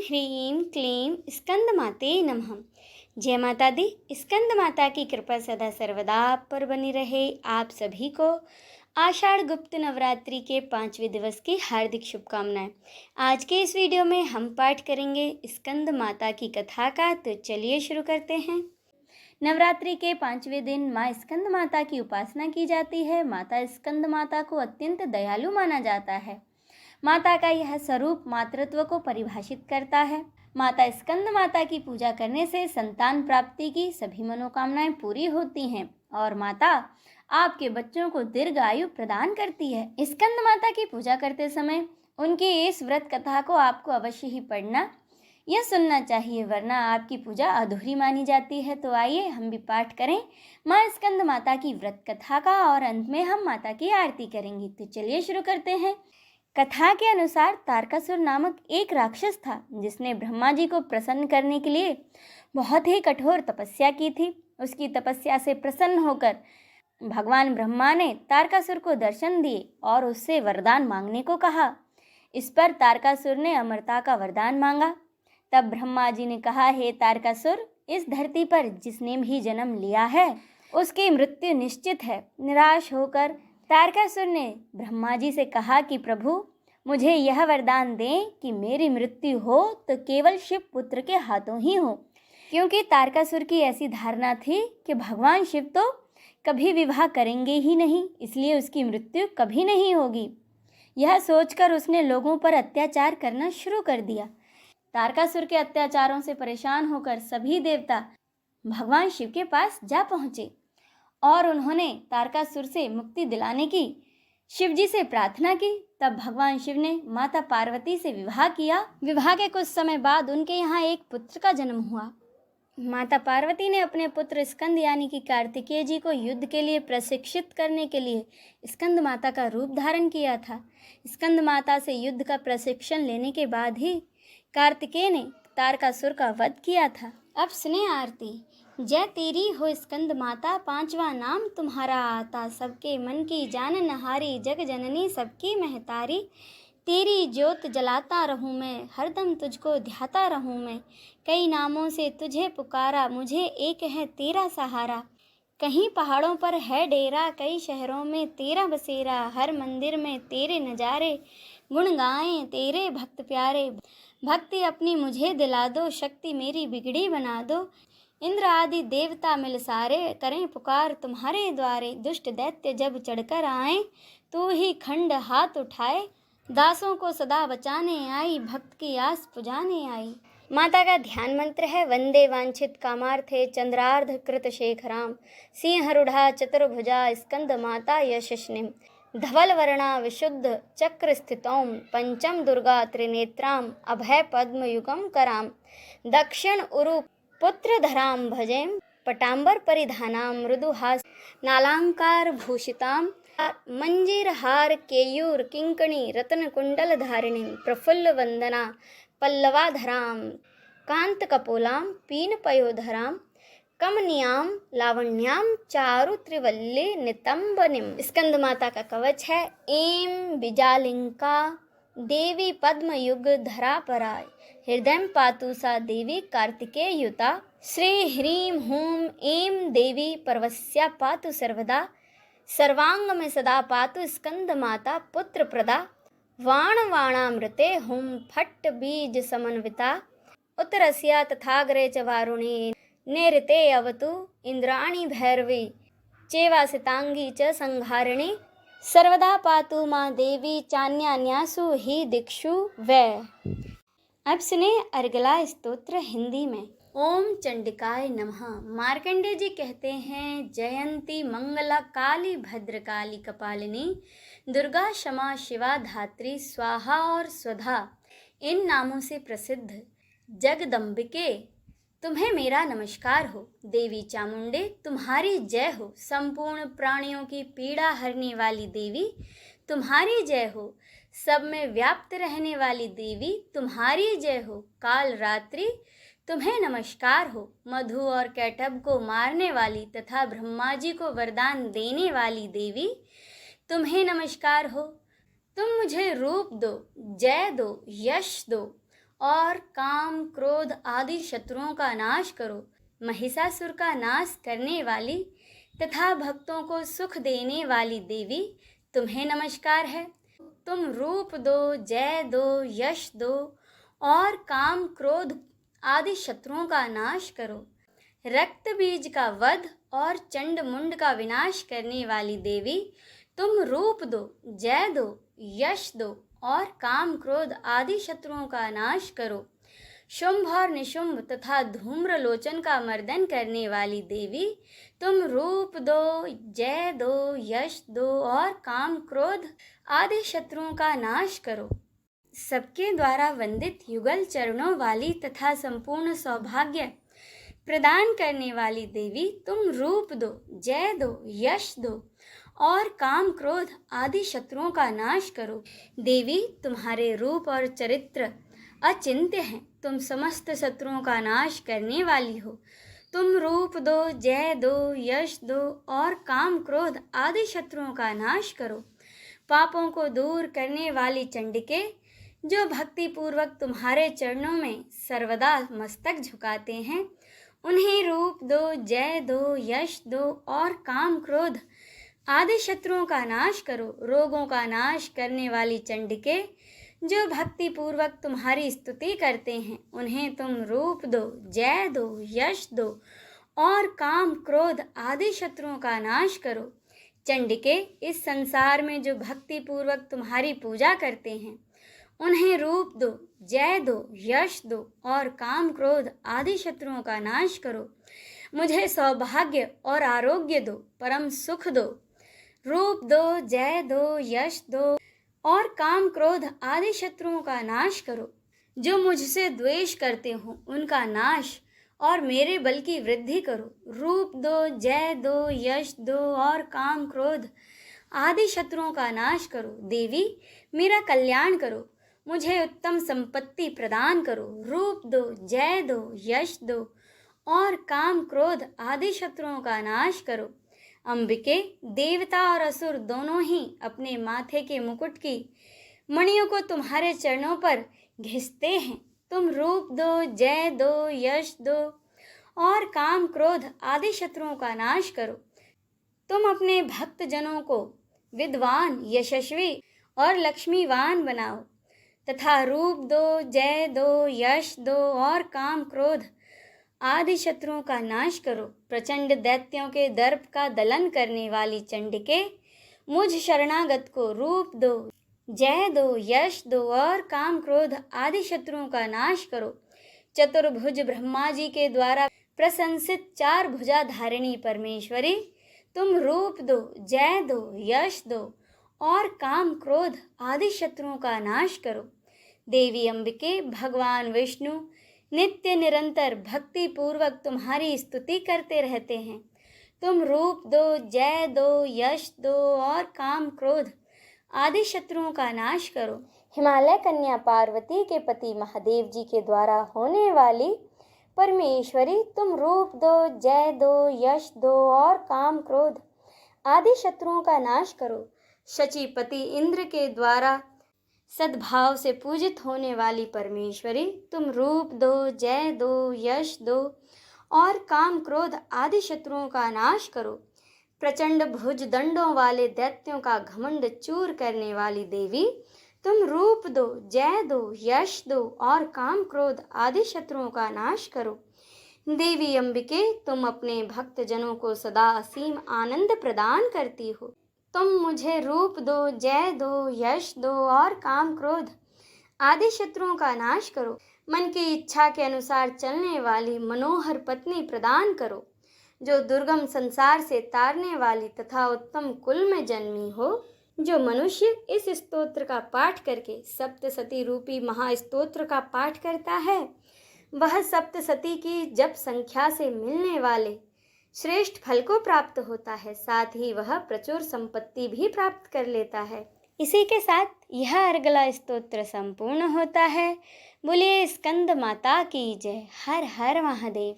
ह्रीं क्लीं स्कंद माते नमः। जय माता दी। स्कंद माता की कृपा सदा सर्वदा आप पर बनी रहे। आप सभी को आषाढ़ गुप्त नवरात्रि के 5वें दिवस की हार्दिक शुभकामनाएं। आज के इस वीडियो में हम पाठ करेंगे स्कंद माता की कथा का। तो चलिए शुरू करते हैं। नवरात्रि के 5वें दिन माँ स्कंद माता की उपासना की जाती है। माता स्कंद माता को अत्यंत दयालु माना जाता है। माता का यह स्वरूप मातृत्व को परिभाषित करता है। माता स्कंद माता की पूजा करने से संतान प्राप्ति की सभी मनोकामनाएं पूरी होती हैं और माता आपके बच्चों को दीर्घ आयु प्रदान करती है। स्कंद माता की पूजा करते समय उनकी इस व्रत कथा को आपको अवश्य ही पढ़ना या सुनना चाहिए, वरना आपकी पूजा अधूरी मानी जाती है। तो आइए हम भी पाठ करें माँ स्कंद माता की व्रत कथा का और अंत में हम माता की आरती करेंगे। तो चलिए शुरू करते हैं। कथा के अनुसार तारकासुर नामक एक राक्षस था जिसने ब्रह्मा जी को प्रसन्न करने के लिए बहुत ही कठोर तपस्या की थी। उसकी तपस्या से प्रसन्न होकर भगवान ब्रह्मा ने तारकासुर को दर्शन दिए और उससे वरदान मांगने को कहा। इस पर तारकासुर ने अमरता का वरदान मांगा। तब ब्रह्मा जी ने कहा, हे तारकासुर, इस धरती पर जिसने भी जन्म लिया है उसकी मृत्यु निश्चित है। निराश होकर तारकासुर ने ब्रह्मा जी से कहा कि प्रभु, मुझे यह वरदान दें कि मेरी मृत्यु हो तो केवल शिव पुत्र के हाथों ही हो, क्योंकि तारकासुर की ऐसी धारणा थी कि भगवान शिव तो कभी विवाह करेंगे ही नहीं, इसलिए उसकी मृत्यु कभी नहीं होगी। यह सोचकर उसने लोगों पर अत्याचार करना शुरू कर दिया। तारकासुर के अत्याचारों से परेशान होकर सभी देवता भगवान शिव के पास जा पहुँचे और उन्होंने तारकासुर से मुक्ति दिलाने की शिव जी से प्रार्थना की। तब भगवान शिव ने माता पार्वती से विवाह किया। विवाह के कुछ समय बाद उनके यहाँ एक पुत्र का जन्म हुआ। माता पार्वती ने अपने पुत्र स्कंद यानी कि कार्तिकेय जी को युद्ध के लिए प्रशिक्षित करने के लिए स्कंद माता का रूप धारण किया था। स्कंद माता से युद्ध का प्रशिक्षण लेने के बाद ही कार्तिकेय ने तारकासुर का वध किया था। अब सुने आरती। जय तेरी हो स्कंद माता, पांचवा नाम तुम्हारा आता, सबके मन की जान नहारी, जग जननी सबकी महतारी। तेरी ज्योत जलाता रहूं मैं, हरदम तुझको ध्याता रहूं मैं। कई नामों से तुझे पुकारा, मुझे एक है तेरा सहारा। कहीं पहाड़ों पर है डेरा, कई शहरों में तेरा बसेरा। हर मंदिर में तेरे नज़ारे, गुण गाएं तेरे भक्त प्यारे। भक्ति अपनी मुझे दिला दो, शक्ति मेरी बिगड़ी बना दो। इंद्र आदि देवता मिल सारे, करें पुकार तुम्हारे द्वारे। दुष्ट दैत्य जब चढ़कर आए, तू ही खंड हाथ उठाए। दासों को सदा बचाने आई, भक्त की आस पुजाने आई। माता का ध्यान मंत्र है, वंदे वांछित कामार्थे चंद्रार्ध कृत शेखराम, सिंहरूढ़ा चतुर्भुजा स्कंद माता यशस्निम। धवल वर्णा विशुद्ध चक्र स्थितौं, पंचम दुर्गा त्रिनेत्राम, अभय पद्म युगम कराम। दक्षिण उरु पुत्र धराम भजेम, पटांबर परिधानाम, मृदुहास नालांकार भूषिताम। मंजीर हार केयूर किंकणी रत्न कुंडल धारिणीम, प्रफुल्ल वंदना पल्लवाधराम, कांत कपोलाम पीन पयोधराम, कमनियाम लावण्याम, चारु त्रिवल्ली नितंबनिम। स्कंद माता का कवच है, एम बिजालिंका देवी पद्म युग धरा पराय, हृदय पातु सा देवी कार्तिकेय युता। श्री ह्रीं हूं ऐं देवी परवस्या पातु सर्वदा, सर्वांग में सदा पातु स्कंद माता पुत्र प्रदा। वाण वाणामृते हुं फट्ट बीज समन्विता, उत्तरस्या तथाग्रे च वारुणी, नैऋते अवतु इंद्राणी भैरवी, चेवासितांगी च संहारिणी। सर्वदा पातु माँ देवी, चान्यान्यासु ही दिक्षु वै। अब सुने अर्गला स्तोत्र हिंदी में। ओम चंडिकाय नमः। मार्कंडेय जी कहते हैं, जयंती मंगला काली भद्रकाली कपालिनी, दुर्गा क्षमा शिवा धात्री स्वाहा और स्वधा, इन नामों से प्रसिद्ध जगदम्बिके तुम्हें मेरा नमस्कार हो। देवी चामुंडे तुम्हारी जय हो। संपूर्ण प्राणियों की पीड़ा हरने वाली देवी तुम्हारी जय हो। सब में व्याप्त रहने वाली देवी तुम्हारी जय हो। काल रात्रि तुम्हें नमस्कार हो। मधु और कैटभ को मारने वाली तथा ब्रह्मा जी को वरदान देने वाली देवी तुम्हें नमस्कार हो। तुम मुझे रूप दो, जय दो, यश दो और काम क्रोध आदि शत्रुओं का नाश करो। महिषासुर का नाश करने वाली तथा भक्तों को सुख देने वाली देवी, तुम्हें नमस्कार है। तुम रूप दो, जय दो, यश दो और काम क्रोध आदि शत्रुओं का नाश करो। रक्त बीज का वध और चंड मुंड का विनाश करने वाली देवी, तुम रूप दो, जय दो, यश दो और काम क्रोध आदि शत्रुओं का नाश करो। शुंभ और निशुंभ तथा धूम्रलोचन का मर्दन करने वाली देवी, तुम रूप दो, जय दो, यश दो और काम क्रोध आदि शत्रुओं का नाश करो। सबके द्वारा वंदित युगल चरणों वाली तथा संपूर्ण सौभाग्य प्रदान करने वाली देवी, तुम रूप दो, जय दो, यश दो और काम क्रोध आदि शत्रुओं का नाश करो। देवी, तुम्हारे रूप और चरित्र अचिंत्य हैं। तुम समस्त शत्रुओं का नाश करने वाली हो। तुम रूप दो, जय दो, यश दो और काम क्रोध आदि शत्रुओं का नाश करो। पापों को दूर करने वाली चंडिके, जो भक्ति पूर्वक तुम्हारे चरणों में सर्वदा मस्तक झुकाते हैं, उन्हें रूप दो, जय दो, यश दो और काम क्रोध आदि शत्रुओं का नाश करो। रोगों का नाश करने वाली चंडिके, जो भक्ति पूर्वक तुम्हारी स्तुति करते हैं, उन्हें तुम रूप दो, जय दो, यश दो और काम क्रोध आदि शत्रुओं का नाश करो। चंडिके, इस संसार में जो भक्ति पूर्वक तुम्हारी पूजा करते हैं, उन्हें रूप दो, जय दो, यश दो और काम क्रोध आदि शत्रुओं का नाश करो। मुझे सौभाग्य और आरोग्य दो, परम सुख दो। रूप दो, जय दो, यश दो और काम क्रोध आदि शत्रुओं का नाश करो। जो मुझसे द्वेष करते हो, उनका नाश और मेरे बल की वृद्धि करो। रूप दो, जय दो, यश दो और काम क्रोध आदि शत्रुओं का नाश करो। देवी, मेरा कल्याण करो, मुझे उत्तम संपत्ति प्रदान करो। रूप दो, जय दो, यश दो और काम क्रोध आदि शत्रुओं का नाश करो। अंबिके, देवता और असुर दोनों ही अपने माथे के मुकुट की मणियों को तुम्हारे चरणों पर घिसते हैं। तुम रूप दो, जय दो, यश दो और काम क्रोध आदि शत्रुओं का नाश करो। तुम अपने भक्त जनों को विद्वान, यशस्वी और लक्ष्मीवान बनाओ तथा रूप दो, जय दो, यश दो और काम क्रोध आदि शत्रुओं का नाश करो। प्रचंड दैत्यों के दर्प का दलन करने वाली चंडिके, मुझ शरणागत को रूप दो, जय दो, यश दो और काम क्रोध आदि शत्रुओं का नाश करो। चतुर्भुज ब्रह्मा जी के द्वारा प्रशंसित चार भुजा धारिणी परमेश्वरी, तुम रूप दो, जय दो, यश दो और काम क्रोध आदि शत्रुओं का नाश करो। देवी अंबिके, भगवान विष्णु नित्य निरंतर भक्ति पूर्वक तुम्हारी स्तुति करते रहते हैं। तुम रूप दो, जय दो, यश दो और काम क्रोध आदि शत्रुओं का नाश करो। हिमालय कन्या पार्वती के पति महादेव जी के द्वारा होने वाली परमेश्वरी, तुम रूप दो, जय दो, यश दो और काम क्रोध आदि शत्रुओं का नाश करो। शचीपति इंद्र के द्वारा सद्भाव से पूजित होने वाली परमेश्वरी, तुम रूप दो, जय दो, यश दो और काम क्रोध आदि शत्रुओं का नाश करो। प्रचंड भुज दंडों वाले दैत्यों का घमंड चूर करने वाली देवी, तुम रूप दो, जय दो, यश दो और काम क्रोध आदि शत्रुओं का नाश करो। देवी अंबिके, तुम अपने भक्त जनों को सदा असीम आनंद प्रदान करती हो। तुम मुझे रूप दो, जय दो, यश दो और काम क्रोध आदि शत्रुओं का नाश करो। मन की इच्छा के अनुसार चलने वाली मनोहर पत्नी प्रदान करो, जो दुर्गम संसार से तारने वाली तथा उत्तम कुल में जन्मी हो। जो मनुष्य इस स्तोत्र का पाठ करके सप्तसती रूपी महास्तोत्र का पाठ करता है, वह सप्तसती की जप संख्या से मिलने वाले श्रेष्ठ फल को प्राप्त होता है। साथ ही वह प्रचुर संपत्ति भी प्राप्त कर लेता है। इसी के साथ यह अर्गला स्तोत्र संपूर्ण होता है। बोलिए स्कंद माता की जय। हर हर महादेव।